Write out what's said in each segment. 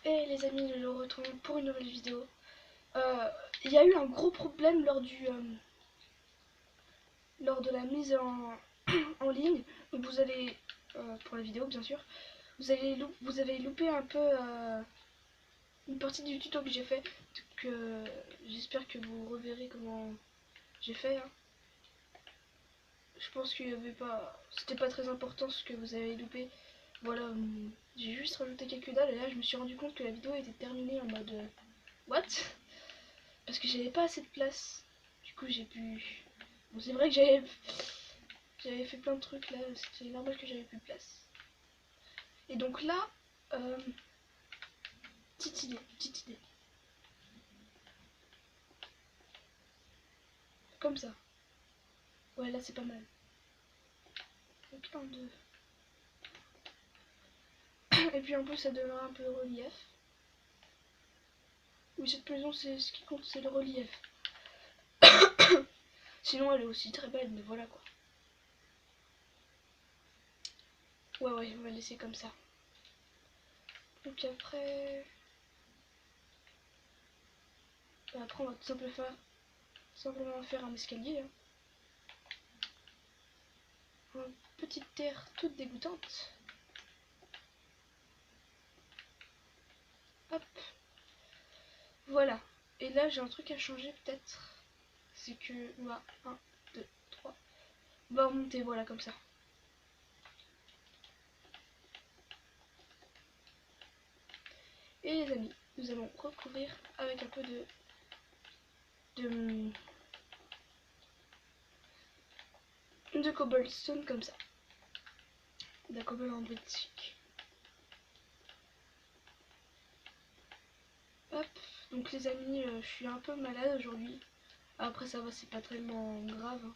Et les amis, nous nous retrouvons pour une nouvelle vidéo. Il y a eu un gros problème lors de la mise en ligne. Donc vous allez, pour la vidéo bien sûr, vous avez loupé un peu une partie du tuto que j'ai fait. Donc j'espère que vous reverrez comment j'ai fait. Hein. Je pense qu'il y avait pas, c'était pas très important ce que vous avez loupé. Voilà, j'ai juste rajouté quelques dalles et là je me suis rendu compte que la vidéo était terminée en mode what? Parce que j'avais pas assez de place. Du coup j'ai pu. Bon, c'est vrai que j'avais fait plein de trucs là, c'est normal que j'avais plus de place. Et donc là, petite idée. Comme ça. Ouais, là c'est pas mal. Donc 1, 2. Et puis en plus ça donnera un peu de relief. Oui, cette maison c'est ce qui compte, c'est le relief. Sinon elle est aussi très belle, mais voilà quoi. Ouais, on va laisser comme ça. Donc après... Après on va tout simplement faire un escalier. Hein. Une petite terre toute dégoûtante. Hop. Voilà. Et là j'ai un truc à changer peut-être. C'est que... Voilà. 1, 2, 3. On va remonter, voilà, comme ça. Et les amis, nous allons recouvrir avec un peu de cobblestone comme ça. De cobble en brique. Hop. Donc les amis, je suis un peu malade aujourd'hui. Après ça va, c'est pas tellement grave. Hein.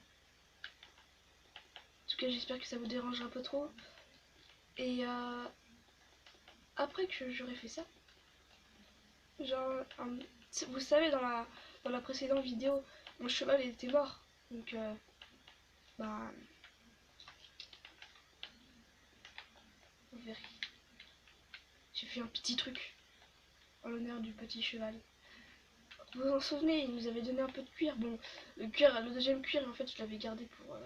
En tout cas, j'espère que ça vous dérangera pas trop. Et après que j'aurai fait ça, genre, vous savez, dans la précédente vidéo, mon cheval était mort. Donc, bah, vous verrez. J'ai fait un petit truc en l'honneur du petit cheval. Vous vous en souvenez, il nous avait donné un peu de cuir. Bon, le deuxième cuir, en fait, je l'avais gardé pour...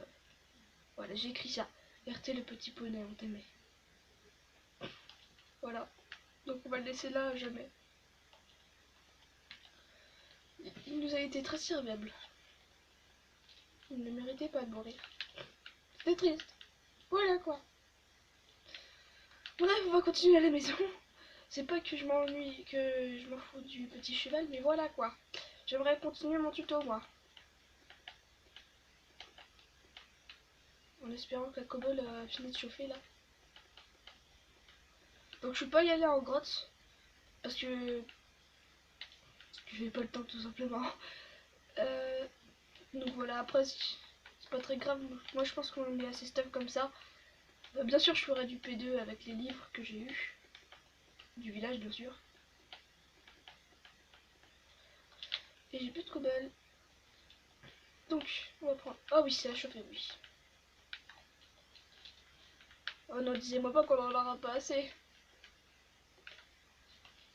voilà, j'ai écrit ça. RT le petit poney, on t'aimait. Voilà. Donc on va le laisser là à jamais. Il nous a été très serviable. Il ne méritait pas de mourir. C'était triste. Voilà quoi. Bref, on va continuer à la maison. C'est pas que je m'ennuie, que je m'en fous du petit cheval, mais voilà quoi. J'aimerais continuer mon tuto moi. En espérant que la cobble a fini de chauffer là. Donc je suis pas y aller en grotte. Parce que je n'ai pas le temps tout simplement. Donc voilà, après c'est pas très grave. Moi je pense qu'on est assez stuff comme ça. Bien sûr je ferai du P2 avec les livres que j'ai eu. Du village bien sûr. Et j'ai plus de cobble. Donc on va prendre... Oh oui c'est à chauffer, oui. Oh non, disez-moi pas qu'on en aura pas assez.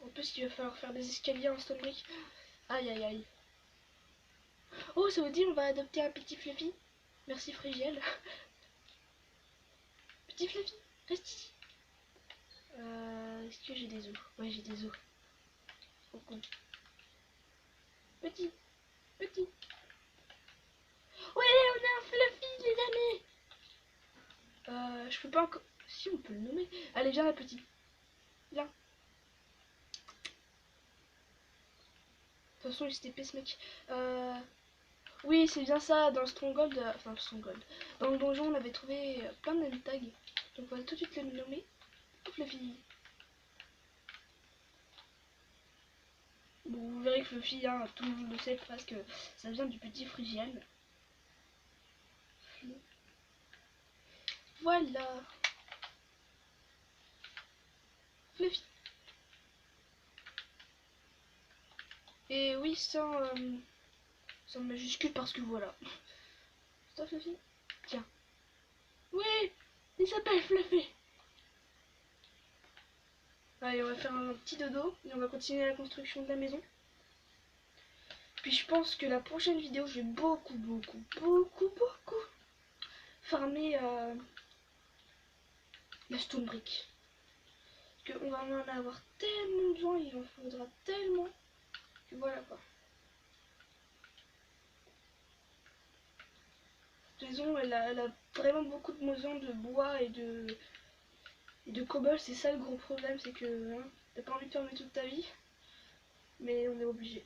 En plus il va falloir faire des escaliers en stone brick. Aïe aïe aïe. Oh ça veut dire on va adopter un petit Fluffy. Merci Frigiel. Petit Fluffy, reste ici. Est-ce que j'ai des os? Ouais j'ai des os. Oh, con. Petit. Ouais, on a un Fluffy, les amis. Je peux pas encore... Si, on peut le nommer. Allez, viens, la petite. Viens. De toute façon, il s'était ce mec. Oui, c'est bien ça. Dans le Stronghold... Enfin, le Stronghold. Dans le donjon, on avait trouvé plein de tags. Donc, on va tout de suite le nommer. Fluffy. Bon, vous verrez que Fluffy, hein, tout le monde le sait presque. Ça vient du petit Phrygian. Voilà. Fluffy. Et oui, sans majuscule parce que voilà. C'est Fluffy. Tiens. Oui, il s'appelle Fluffy. Allez, on va faire un petit dodo et on va continuer la construction de la maison. Puis je pense que la prochaine vidéo, je vais beaucoup farmer la stone brick. Parce qu'on va en avoir tellement besoin, il en faudra tellement. Que voilà quoi. Cette maison, elle a vraiment beaucoup de besoin de bois et de cobble. C'est ça le gros problème, c'est que hein, t'as pas envie de fermer toute ta vie. Mais on est obligé.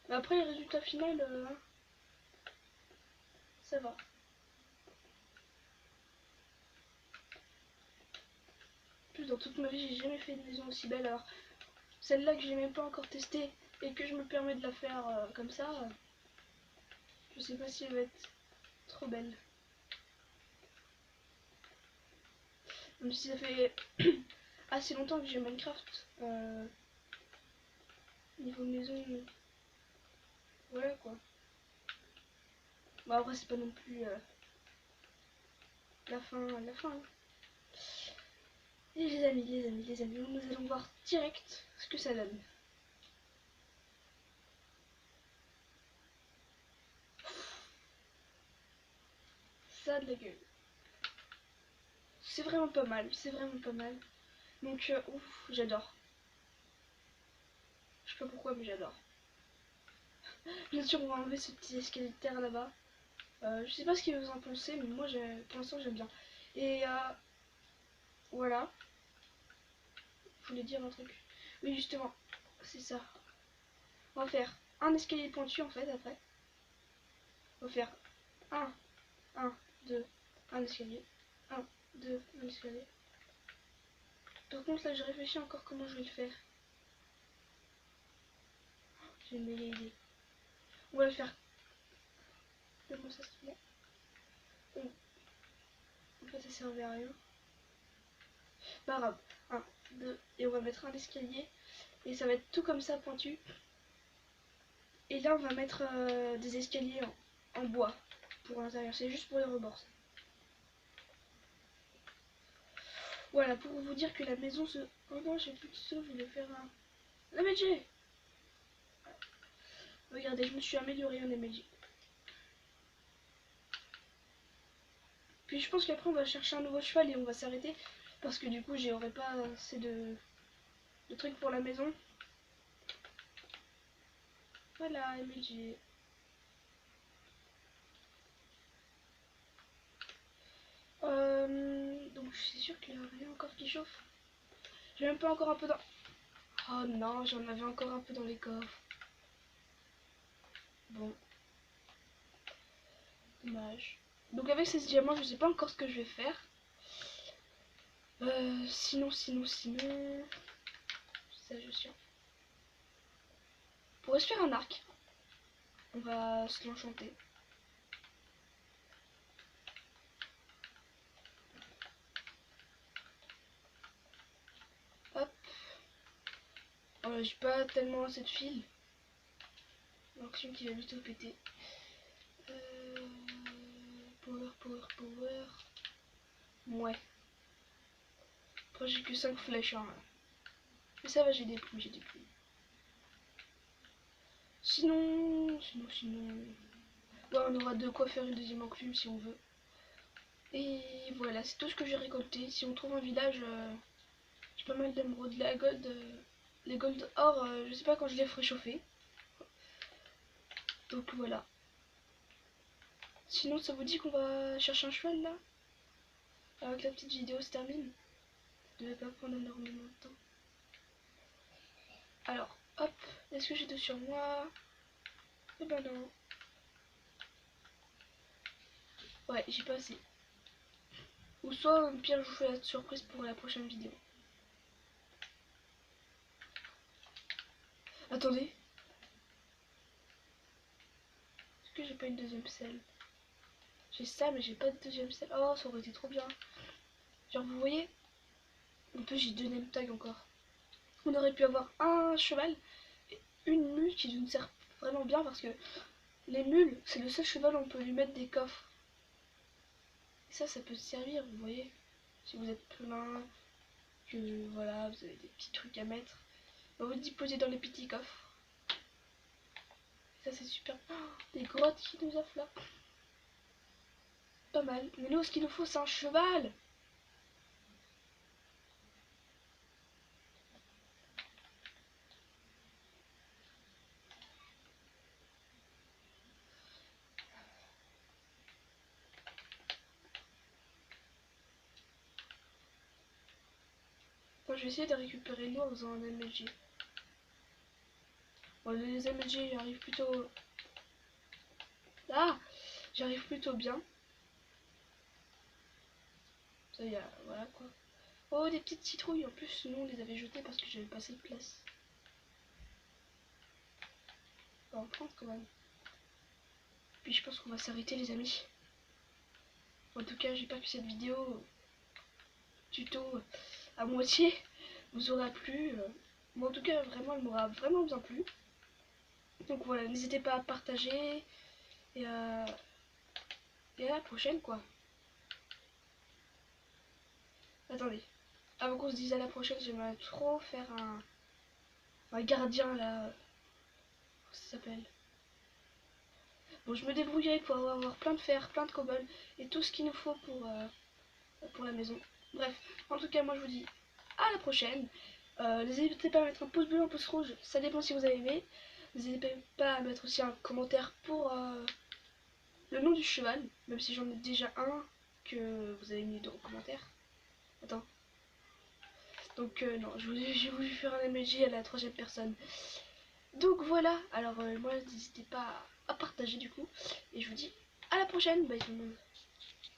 Après, le résultat final, ça va. En plus, dans toute ma vie, j'ai jamais fait une maison aussi belle. Alors, celle-là que j'ai même pas encore testée et que je me permets de la faire comme ça, je sais pas si elle va être trop belle. Même si ça fait assez longtemps que j'ai Minecraft. Niveau maison, voilà quoi. Bon, après, c'est pas non plus la fin. Hein. Et les amis, nous allons voir direct ce que ça donne. Ça a de la gueule. C'est vraiment pas mal, Donc, ouf, j'adore. Je sais pas pourquoi, mais j'adore. Bien sûr, on va enlever ce petit escalier de terre là-bas. Je sais pas ce que vous en pensez, mais moi, pour l'instant, j'aime bien. Et voilà. Je voulais dire un truc. Oui, justement, c'est ça. On va faire un escalier pointu, en fait, après. On va faire 1, 2, un escalier. 1, 2, un escalier. Par contre, là, je réfléchis encore comment je vais le faire. J'ai une meilleure idée. On va le faire. Comment ça se fait? En fait, ça servait à rien. Pas grave. 1, 2, et on va mettre un escalier. Et ça va être tout comme ça, pointu. Et là, on va mettre des escaliers en bois pour l'intérieur. C'est juste pour les rebords. Voilà, pour vous dire que la maison se... Oh non, j'ai plus de seau, je voulais faire un... La MLG. Regardez, je me suis améliorée en MLG. Puis je pense qu'après, on va chercher un nouveau cheval et on va s'arrêter. Parce que du coup, j'aurai pas assez de trucs pour la maison. Voilà, MLG. Donc c'est sûr qu'il y a rien encore qui chauffe. J'ai même pas encore un peu dans... Oh non, j'en avais encore un peu dans les coffres. Bon. Dommage. Donc avec ces diamants, je sais pas encore ce que je vais faire. Sinon... Ça, je suis... On pourrait se faire un arc. On va se l'enchanter. Hop. Voilà, j'ai pas tellement assez de fil. Donc celui qui va vite péter. Power. Ouais. Après j'ai que 5 flèches. Hein. Mais ça va, j'ai des plumes. Sinon... Ouais, on aura de quoi faire une deuxième enclume si on veut. Et voilà, c'est tout ce que j'ai récolté. Si on trouve un village, j'ai pas mal d'émeraudes. La gold, les gold or, je sais pas quand je les ferai chauffer. Donc voilà. Sinon, ça vous dit qu'on va chercher un cheval là? Avec la petite vidéo se termine. Ça devait pas prendre énormément de temps. Alors, hop, est-ce que j'ai tout sur moi? Eh ben non. Ouais, j'ai pas assez. Ou soit, au pire, je vous fais la surprise pour la prochaine vidéo. Attendez. Est-ce que j'ai pas une deuxième selle? J'ai ça, mais j'ai pas de deuxième selle. Oh, ça aurait été trop bien. Genre, vous voyez? En plus, j'ai 2 name tags encore. On aurait pu avoir un cheval et une mule qui nous sert vraiment bien parce que les mules, c'est le seul cheval où on peut lui mettre des coffres. Et ça peut servir, vous voyez. Si vous êtes plein, que voilà, vous avez des petits trucs à mettre. On va vous déposer dans les petits coffres. Ça c'est super. Oh, des grottes qui nous offrent là. Pas mal. Mais nous, ce qu'il nous faut, c'est un cheval. Moi, je vais essayer de récupérer l'eau en faisant un MLG. Bon, les MLG, j'arrive plutôt... Ah, j'arrive plutôt bien. Ça y est, voilà quoi. Oh, des petites citrouilles. En plus, nous, on les avait jetées parce que j'avais pas assez de place. On va en prendre quand même. Puis je pense qu'on va s'arrêter, les amis. En tout cas, j'espère que cette vidéo tuto à moitié vous aura plu. Mais en tout cas, vraiment, elle m'aura vraiment bien plu. Donc voilà, n'hésitez pas à partager et à la prochaine quoi. Attendez, avant qu'on se dise à la prochaine, j'aimerais trop faire un gardien là. Comment ça s'appelle? Bon, je me débrouillerai pour avoir plein de fer, plein de cobble et tout ce qu'il nous faut pour la maison. Bref, en tout cas, moi je vous dis à la prochaine. N'hésitez pas à mettre un pouce bleu, un pouce rouge, ça dépend si vous avez aimé. N'hésitez pas à mettre aussi un commentaire pour le nom du cheval, même si j'en ai déjà un que vous avez mis dans le commentaire. Attends. Donc non, j'ai voulu faire un emoji à la troisième personne. Donc voilà, alors moi n'hésitez pas à partager du coup. Et je vous dis à la prochaine, bye tout le monde.